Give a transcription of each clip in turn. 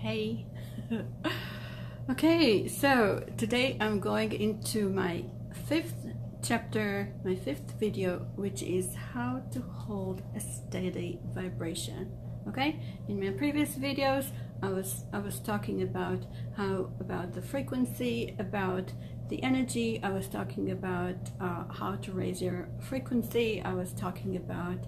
Hey. Okay, so today I'm going into my fifth chapter, my fifth video, which is how to hold a steady vibration. Okay, in my previous videos I was talking about the frequency, about the energy. I was talking about how to raise your frequency. I was talking about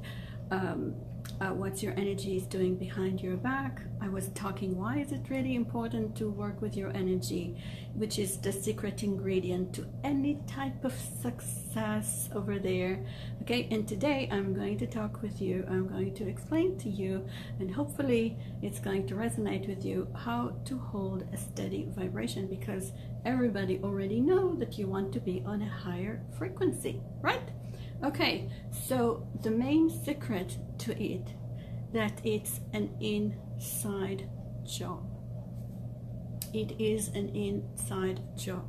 what your energy is doing behind your back. I was talking why is it really important to work with your energy, which is the secret ingredient to any type of success over there. Okay, and today I'm going to talk with you. I'm going to explain to you, and hopefully it's going to resonate with you, how to hold a steady vibration, because everybody already know that you want to be on a higher frequency, right? Okay, so the main secret to it, that it's an inside job. It is an inside job.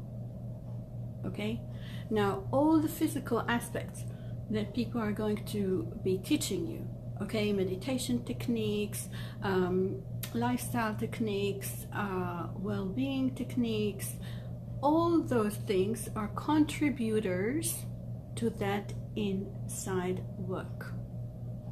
Okay, now all the physical aspects that people are going to be teaching you, okay, meditation techniques, lifestyle techniques, well-being techniques, all those things are contributors to that inside work.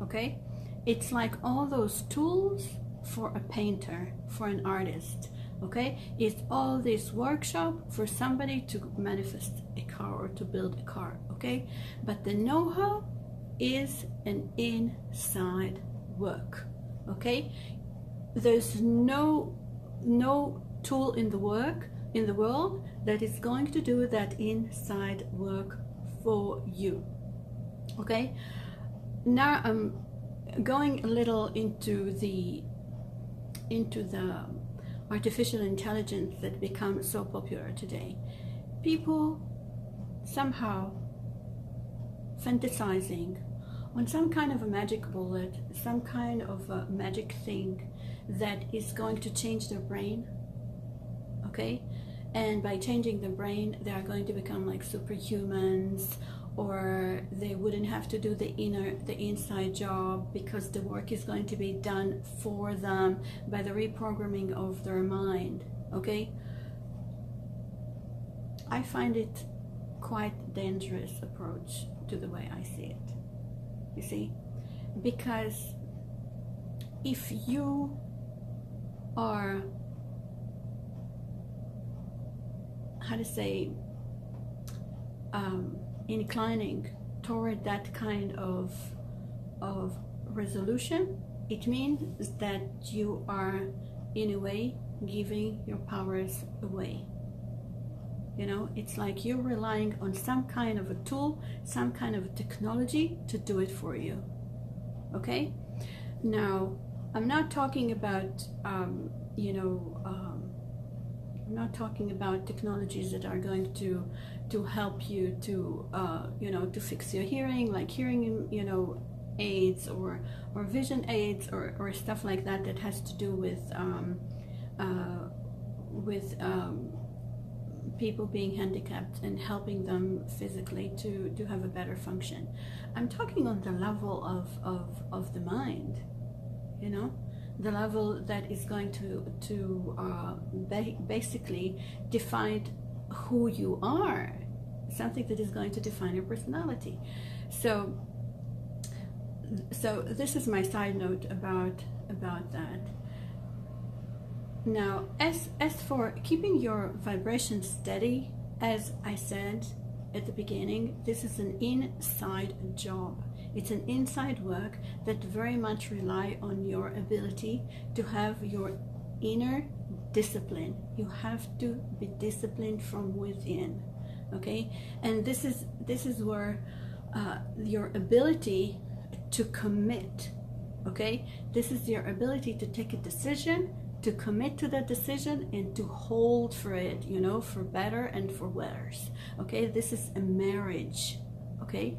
Okay, it's like all those tools for a painter, for an artist. Okay, it's all this workshop for somebody to manifest a car or to build a car. Okay, but the know-how is an inside work. Okay, there's no tool in the world that is going to do that inside work for you. Okay, now I'm going a little into the artificial intelligence that becomes so popular today. People somehow fantasizing on some kind of a magic bullet, some kind of a magic thing that is going to change their brain. Okay, and by changing the brain they are going to become like superhumans, or they wouldn't have to do the inside job, because the work is going to be done for them by the reprogramming of their mind. Okay, I find it quite dangerous approach to the way I see it, you see, because if you are, how to say, inclining toward that kind of resolution, it means that you are in a way giving your powers away. You know, it's like you're relying on some kind of a tool, some kind of technology to do it for you. Okay, now I'm not talking about I'm not talking about technologies that are going to help you to to fix your hearing, like hearing aids or vision aids or stuff like that, that has to do with people being handicapped and helping them physically to have a better function. I'm talking on the level of the mind, you know, the level that is going to basically define who you are, something that is going to define your personality. So this is my side note about that. Now, as for keeping your vibration steady, as I said at the beginning, this is an inside job. It's an inside work that very much rely on your ability to have your inner discipline. You have to be disciplined from within. Okay, and this is where your ability to commit. Okay, this is your ability to take a decision, to commit to that decision, and to hold for it, you know, for better and for worse. Okay, this is a marriage. Okay,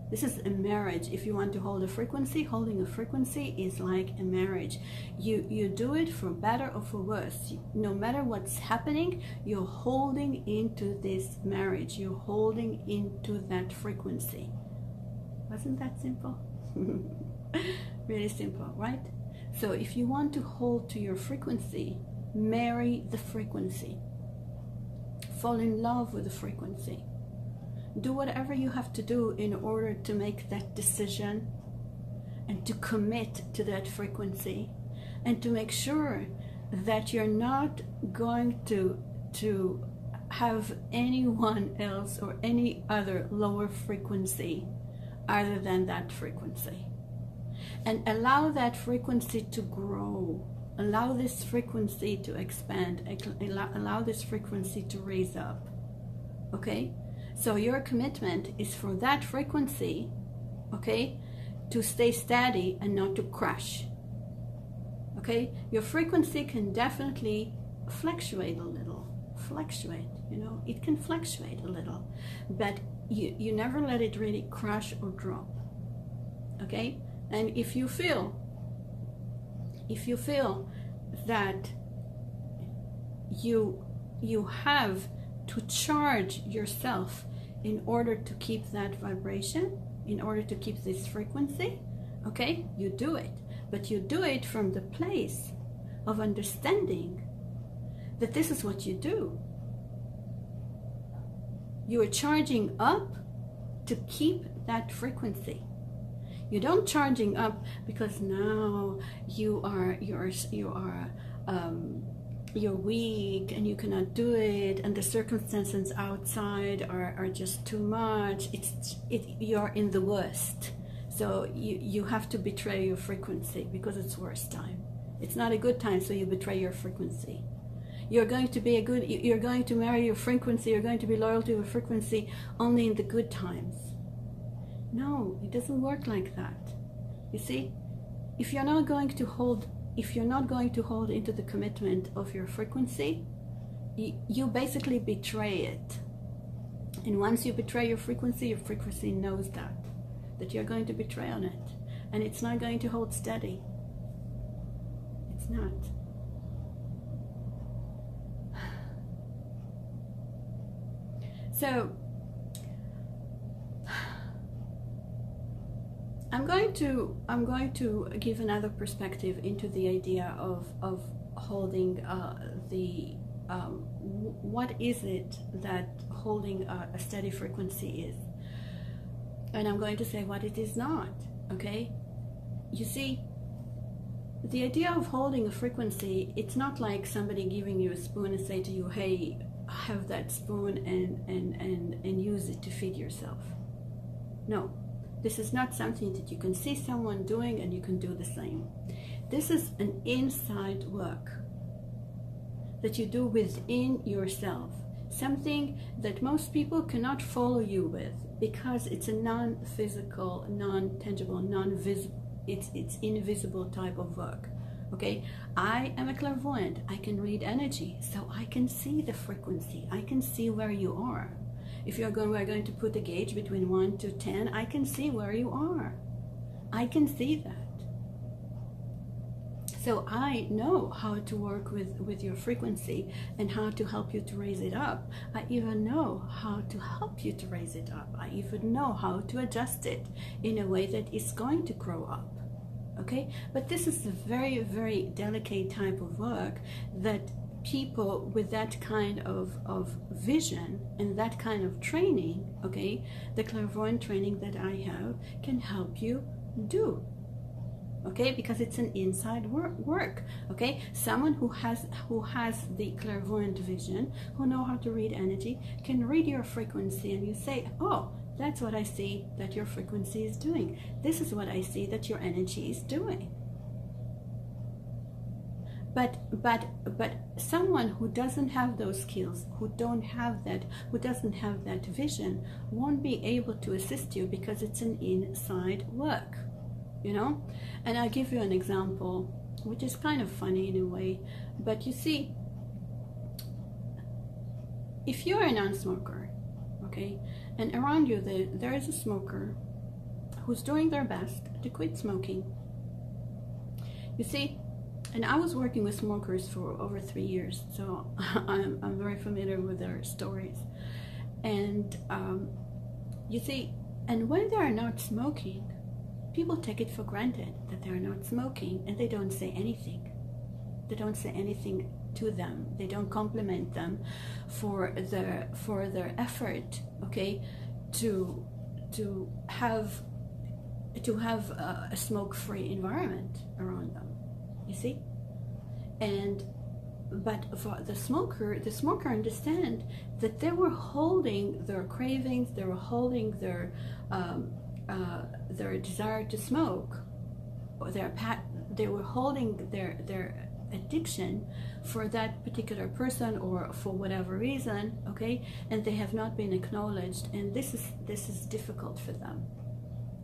this is a marriage. If you want to hold a frequency, holding a frequency is like a marriage. You do it for better or for worse. No matter what's happening, you're holding into this marriage. You're holding into that frequency. Wasn't that simple? Really simple, right? So if you want to hold to your frequency, marry the frequency. Fall in love with the frequency. Do whatever you have to do in order to make that decision and to commit to that frequency, and to make sure that you're not going to have anyone else or any other lower frequency other than that frequency. And allow that frequency to grow. Allow this frequency to expand. Allow this frequency to raise up. Okay? So your commitment is for that frequency, okay, to stay steady and not to crash. Okay? Your frequency can definitely fluctuate a little. It can fluctuate a little. But you never let it really crash or drop. Okay? And if you feel that you have to charge yourself in order to keep that vibration, in order to keep this frequency, okay, you do it. But you do it from the place of understanding that this is what you do. You are charging up to keep that frequency. You don't charging up because now you're weak and you cannot do it, and the circumstances outside are just too much. You're in the worst. So you have to betray your frequency because it's worst time. It's not a good time, so you betray your frequency. You're going to marry your frequency, you're going to be loyal to your frequency only in the good times. No, it doesn't work like that. You see, if you're not going to hold into the commitment of your frequency, you basically betray it. And once you betray your frequency knows that you're going to betray on it, and it's not going to hold steady. It's not. So I'm going to give another perspective into the idea of holding what is it that holding a steady frequency is, and I'm going to say what it is not. Okay, you see, the idea of holding a frequency, it's not like somebody giving you a spoon and say to you, hey, have that spoon and use it to feed yourself. No. This is not something that you can see someone doing and you can do the same. This is an inside work that you do within yourself. Something that most people cannot follow you with because it's a non-physical, non-tangible, non-visible, it's invisible type of work. Okay, I am a clairvoyant. I can read energy, so I can see the frequency. I can see where you are. If we're going to put a gauge between 1 to 10, I can see where you are. I can see that. So I know how to work with your frequency and how to help you to raise it up. I even know how to help you to raise it up. I even know how to adjust it in a way that is going to grow up. Okay? But this is a very, very delicate type of work that people with that kind of vision and that kind of training, okay, the clairvoyant training that I have, can help you do. Okay, because it's an inside work. Okay, someone who has the clairvoyant vision, who know how to read energy, can read your frequency, and you say, oh, that's what I see that your frequency is doing. This is what I see that your energy is doing. But someone who doesn't have those skills, who doesn't have that vision, won't be able to assist you because it's an inside work, you know. And I'll give you an example, which is kind of funny in a way. But you see, if you're a non-smoker, okay, and around you there is a smoker who's doing their best to quit smoking, you see. And I was working with smokers for over 3 years, so I'm very familiar with their stories. And you see, and when they are not smoking, people take it for granted that they are not smoking, and they don't say anything. They don't say anything to them. They don't compliment them for their effort, okay, to have a smoke-free environment around them. You see? But for the smoker understand that they were holding their cravings, they were holding their desire to smoke, or they were holding their addiction for that particular person or for whatever reason, okay, and they have not been acknowledged, and this is difficult for them.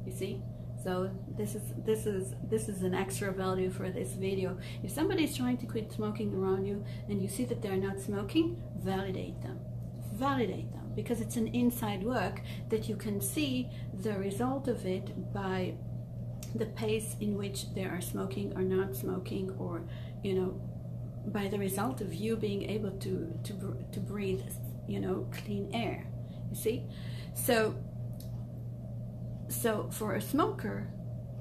You see? So this is an extra value for this video. If somebody is trying to quit smoking around you and you see that they're not smoking, validate them, because it's an inside work that you can see the result of it by the pace in which they are smoking or not smoking, or by the result of you being able to breathe clean air. You see? So for a smoker,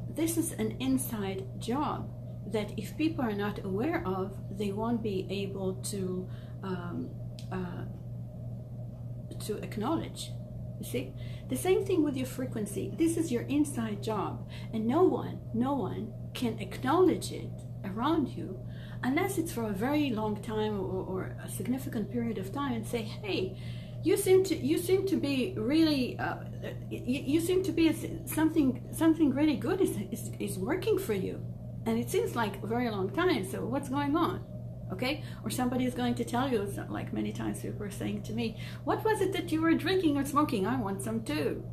this is an inside job that if people are not aware of, they won't be able to acknowledge. You see? The same thing with your frequency. This is your inside job, and no one can acknowledge it around you unless it's for a very long time or a significant period of time, and say, hey, you seem to be really you seem to be something really good is working for you, and it seems like a very long time, so what's going on? Okay? Or somebody is going to tell you, like many times people are saying to me, what was it that you were drinking or smoking? I want some too.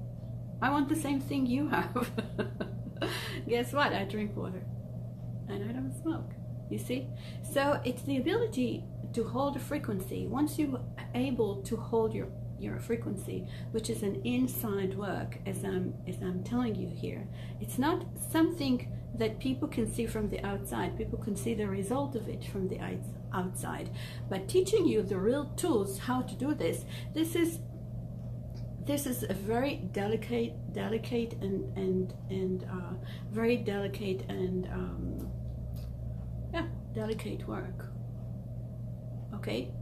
I want the same thing you have. Guess what? I drink water and I don't smoke. You see? So it's the ability to hold a frequency. Once you're able to hold your frequency, which is an inside work, as I'm telling you here, it's not something that people can see from the outside. People can see the result of it from the outside, but teaching you the real tools how to do this is a very delicate and very delicate and delicate work. Okay,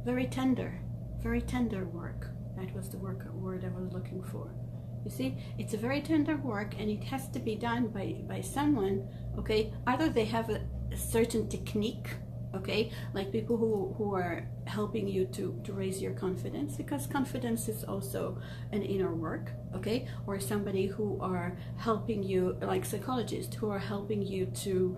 very tender work. That was the word I was looking for. You see, it's a very tender work, and it has to be done by someone. Okay, either they have a certain technique, okay, like people who are helping you to raise your confidence, because confidence is also an inner work, okay, or somebody who are helping you, like psychologists who are helping you to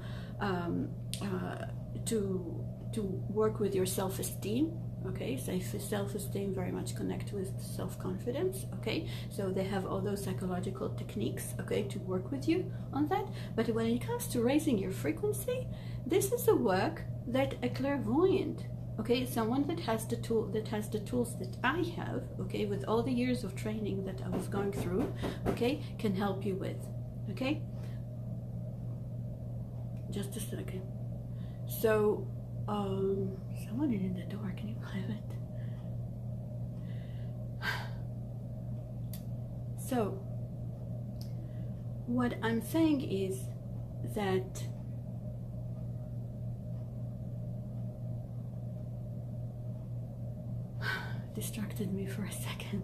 work with your self-esteem. Okay, so self-esteem very much connect with self-confidence. Okay, so they have all those psychological techniques, okay, to work with you on that. But when it comes to raising your frequency, this is a work that a clairvoyant, okay, someone that has the tools that I have, okay, with all the years of training that I was going through, okay, can help you with. Okay, just a second. So someone is in the door, can you believe it? So what I'm saying is that distracted me for a second.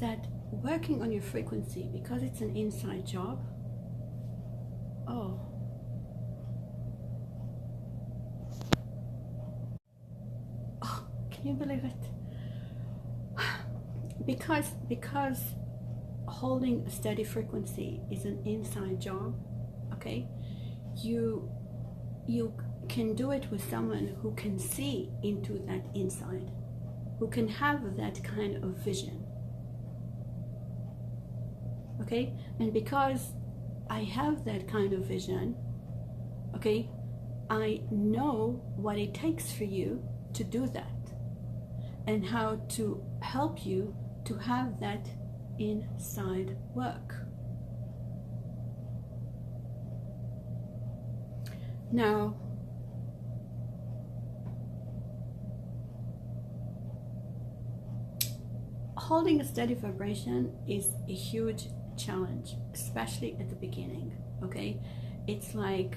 That working on your frequency, because it's an inside job. Oh, can you believe it? Because holding a steady frequency is an inside job. Okay, you can do it with someone who can see into that inside, who can have that kind of vision. Okay, and because I have that kind of vision, okay, I know what it takes for you to do that, and how to help you to have that inside work. Now, holding a steady vibration is a huge challenge, especially at the beginning. Okay, it's like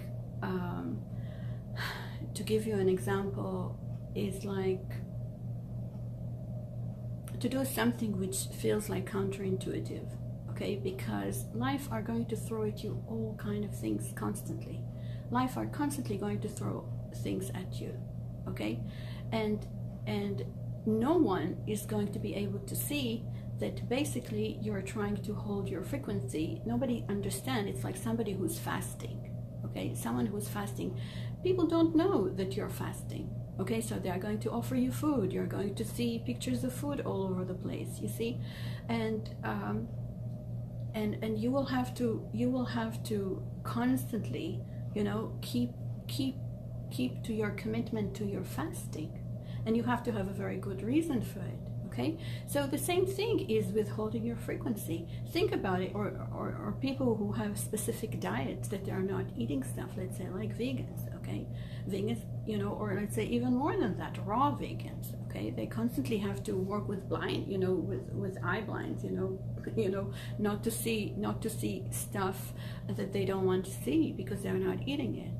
to give you an example, is like to do something which feels like counterintuitive. Okay, because life are going to throw at you all kind of things constantly. Life are constantly going to throw things at you. Okay, and no one is going to be able to see that basically you're trying to hold your frequency. Nobody understands. It's like somebody who's fasting. Okay, someone who's fasting, people don't know that you're fasting. Okay, so they are going to offer you food. You're going to see pictures of food all over the place, you see, and you will have to constantly, you know, keep to your commitment to your fasting, and you have to have a very good reason for it. Okay, so the same thing is with holding your frequency. Think about it, or people who have specific diets that they are not eating stuff, let's say like vegans. Okay, vegans, you know, or let's say even more than that, raw vegans. Okay, they constantly have to work with blind, you know, with eye blinds, you know, not to see stuff that they don't want to see because they're not eating it.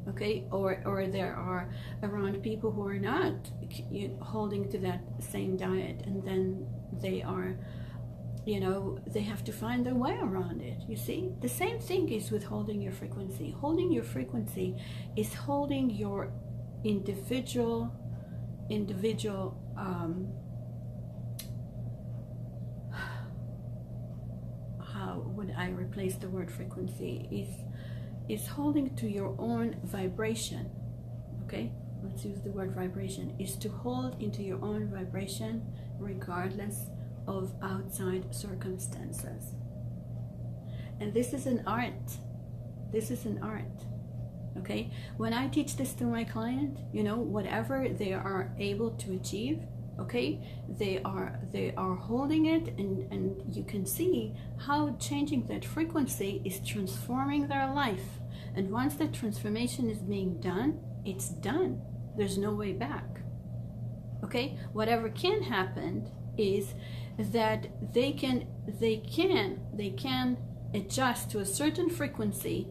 Okay, or there are around people who are not holding to that same diet, and then they are, you know, they have to find their way around it. You see, the same thing is with holding your frequency. Holding your frequency is holding your individual how would I replace the word frequency, is holding to your own vibration. Okay, let's use the word vibration, is to hold into your own vibration regardless of outside circumstances. And this is an art. This is an art. Okay, when I teach this to my client, you know, whatever they are able to achieve, okay, they are holding it, and you can see how changing that frequency is transforming their life. And once that transformation is being done, it's done. There's no way back. Okay, whatever can happen is that they can adjust to a certain frequency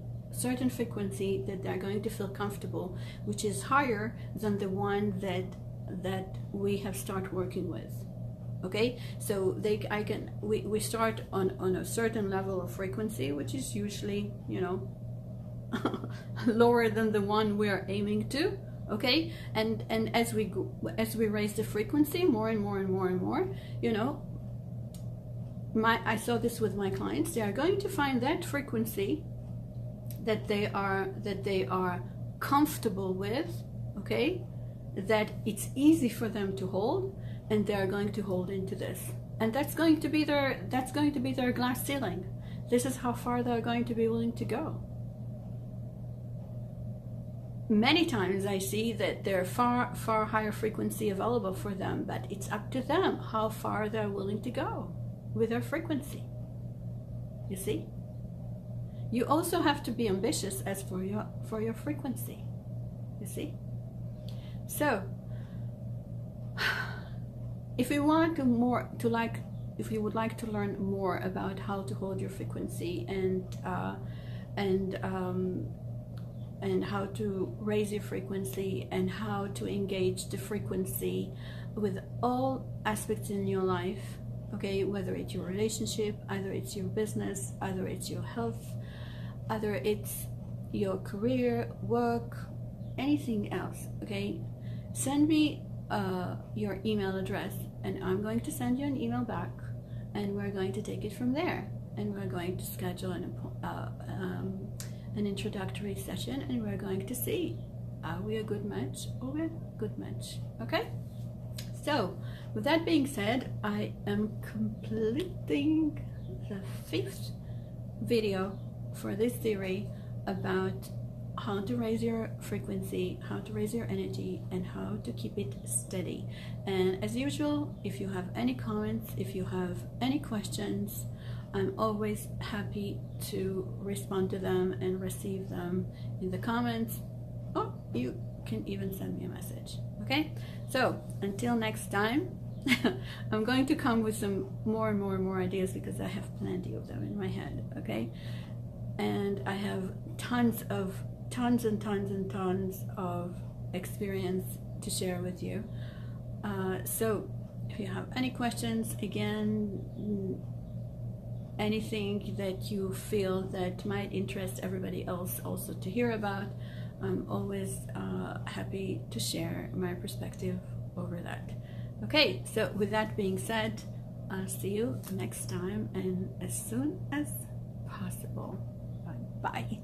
that they're going to feel comfortable, which is higher than the one that we have started working with. Okay, so we start on a certain level of frequency, which is usually, you know, lower than the one we are aiming to. Okay, and as we raise the frequency more and more and more and more, you know, I saw this with my clients. They are going to find that frequency that they are comfortable with. Okay, that it's easy for them to hold, and they are going to hold into this, and that's going to be their glass ceiling. This is how far they're going to be willing to go. Many times I see that there are far higher frequency available for them, but it's up to them how far they're willing to go with their frequency. You see, you also have to be ambitious as for your frequency. You see. So, if you would like to learn more about how to hold your frequency and how to raise your frequency and how to engage the frequency with all aspects in your life, okay, whether it's your relationship, either it's your business, either it's your health, either it's your career, work, anything else, okay, send me your email address, and I'm going to send you an email back, and we're going to take it from there, and we're going to schedule an introductory session, and we're going to see are we a good match or we're a good match. Okay, so with that being said, I am completing the 5th video for this series about how to raise your frequency, how to raise your energy, and how to keep it steady. And as usual, if you have any comments, if you have any questions, I'm always happy to respond to them and receive them in the comments, or you can even send me a message. Okay, so until next time, I'm going to come with some more and more ideas because I have plenty of them in my head, okay? And I have tons and tons of experience to share with you. So if you have any questions, again, anything that you feel that might interest everybody else also to hear about, I'm always happy to share my perspective over that. Okay, so with that being said, I'll see you next time and as soon as possible. Bye.